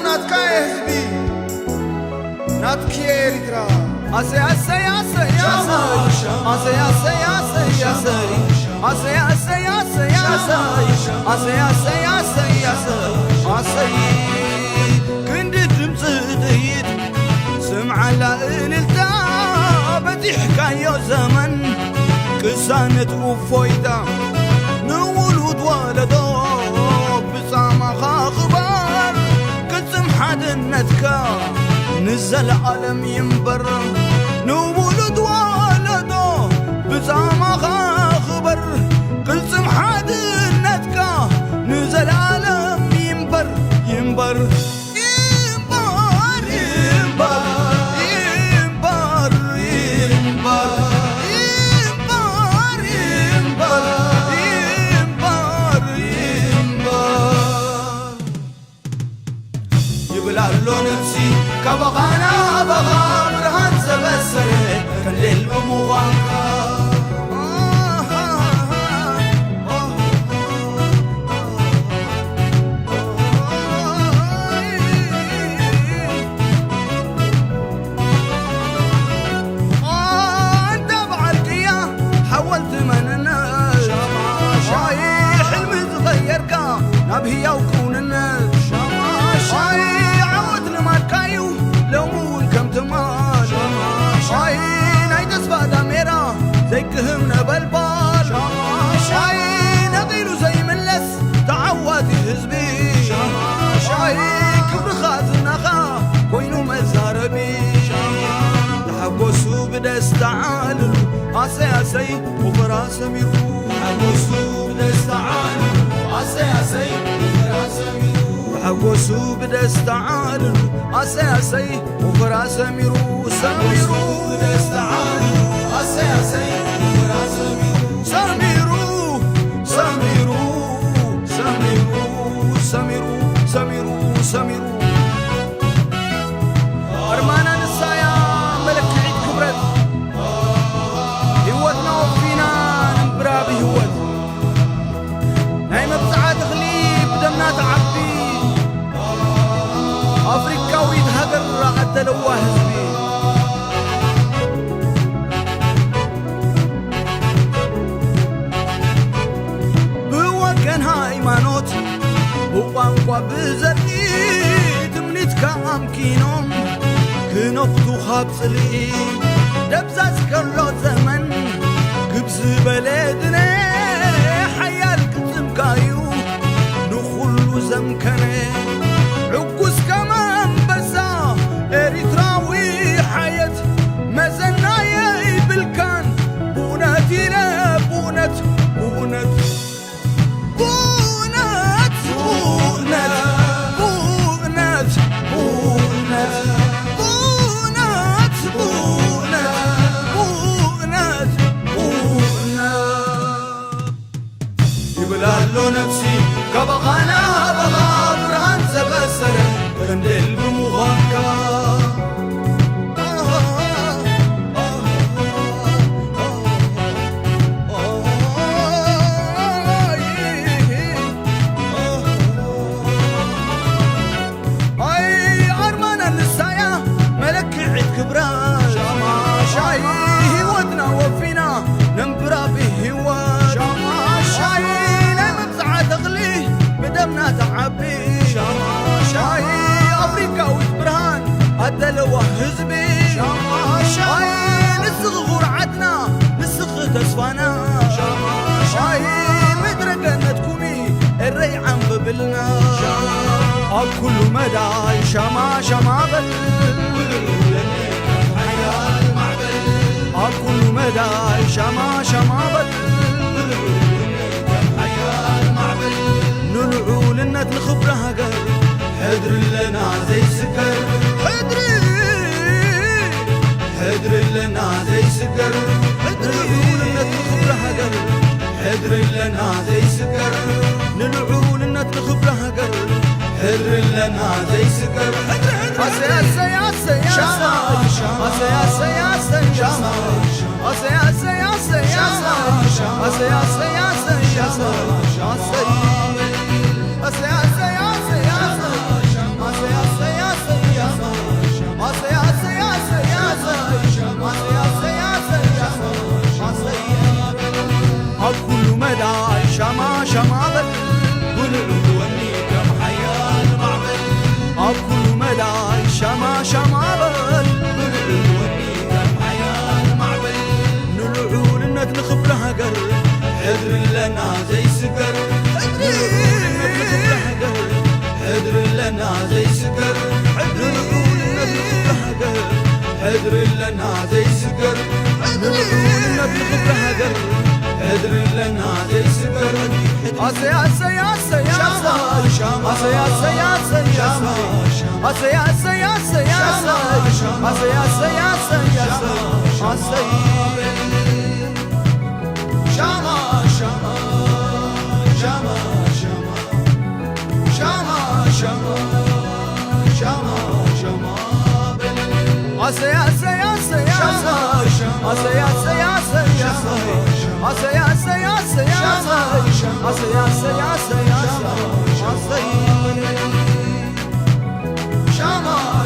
ناتكا يهزبي ناتكي إريترا أسي أسي أسي يا سي أسي أسي أسي يا سي أسي أسي أسي يا سي أسي أسي أسي يا سي أسي كنت تمسديد سمع لإلتا بدي حكاية زمن كسانة وفويدا نولد ولدو بسامة خبر كتم حد النتكا نزل عالم ينبر نولد ولدو بسامة خبر كتم حد النتكا نزل عالم ينبر ينبر نفسي كبغانا بغا برهان سبسر كان للمواقع انت بعرقية حولت مننا حلم صغير كا نبهي وكون الناس كايو لو مون كم تمان عين هاي تسبق داميرا زي كهم نبلبال عين اغيلو زي ملس تعواتي هزبي عين كبر خازنا خا كوينو مزاربي لحبوسو بدس تعالو عسي عسي وفراس ميرو لحبوسو بدس تعالو عسي عسي وفراس ميرو حقوسو بدس تعالو عسي عسي وفراس سميرو سميرو بدس تعالو عسي عسي وفراس سميرو سميرو سميرو سميرو سميرو سميرو أرمانا نسايا ملك عيد كبرت هوتنا وفينا نبرا بهوت هاي مبتعة تغليب دمنا تعبي أفريقاوي تهجر عدل وهزبي بوا كان هايمانوت بوانقوا بزرقي تمنيت كامكينوم كنفتو خابصلي دبزاز كرلو زمن كبز بلدنا حيال كتم كايو نخلو زمكنه عقوس كمان بسا إريتراوي حياة مزنايا بالكان بوناتي لا بونت بونت بونت بونت بونت بونت بونت بونت بونت يبلالو نفسي كبغانا بغا برهان سبسر كندل بمغاكا اي ارمانا للسايا ملك عيد كبران شاي هوتنا وفينا ننبرا به هوات شاي مبزعة تغلي بدمنا تعبي شاي أفريقاوي برهان عدل وهزبي شاي نسغ عدنا نسغ تسفانا شاي مدرقنا تكوني الري عم ببلنا كل مدى شما شما بل كل مدى شما شما بل نلعو لنا الخبرة هجر حدر لنا زي سكر حدر لنا زي سكر نلعو لنا الخبرة هجر حدر لنا زي سكر نلعو لنا الخبرة هجر حدر لنا زي سكر يا سي يا سي يا سي يا سي يا سي يا سي يا سي يا سي يا سي يا سي يا سي حذر لنا زي سكر نلعول نطلق بحقر حذر لنا زي سكر نلعول نطلق بحقر حذر لنا زي سكر نلعول نطلق بحقر حذر لنا زي سكر عسى عسى عسى عسى عسى عسى عسى عسى عسى عسى عسى عسى عسى شما شما شما شما شما شما شما عسى عسى عسى عسى عسى عسى عسى عسى عسى عسى عسى عسى عسى شما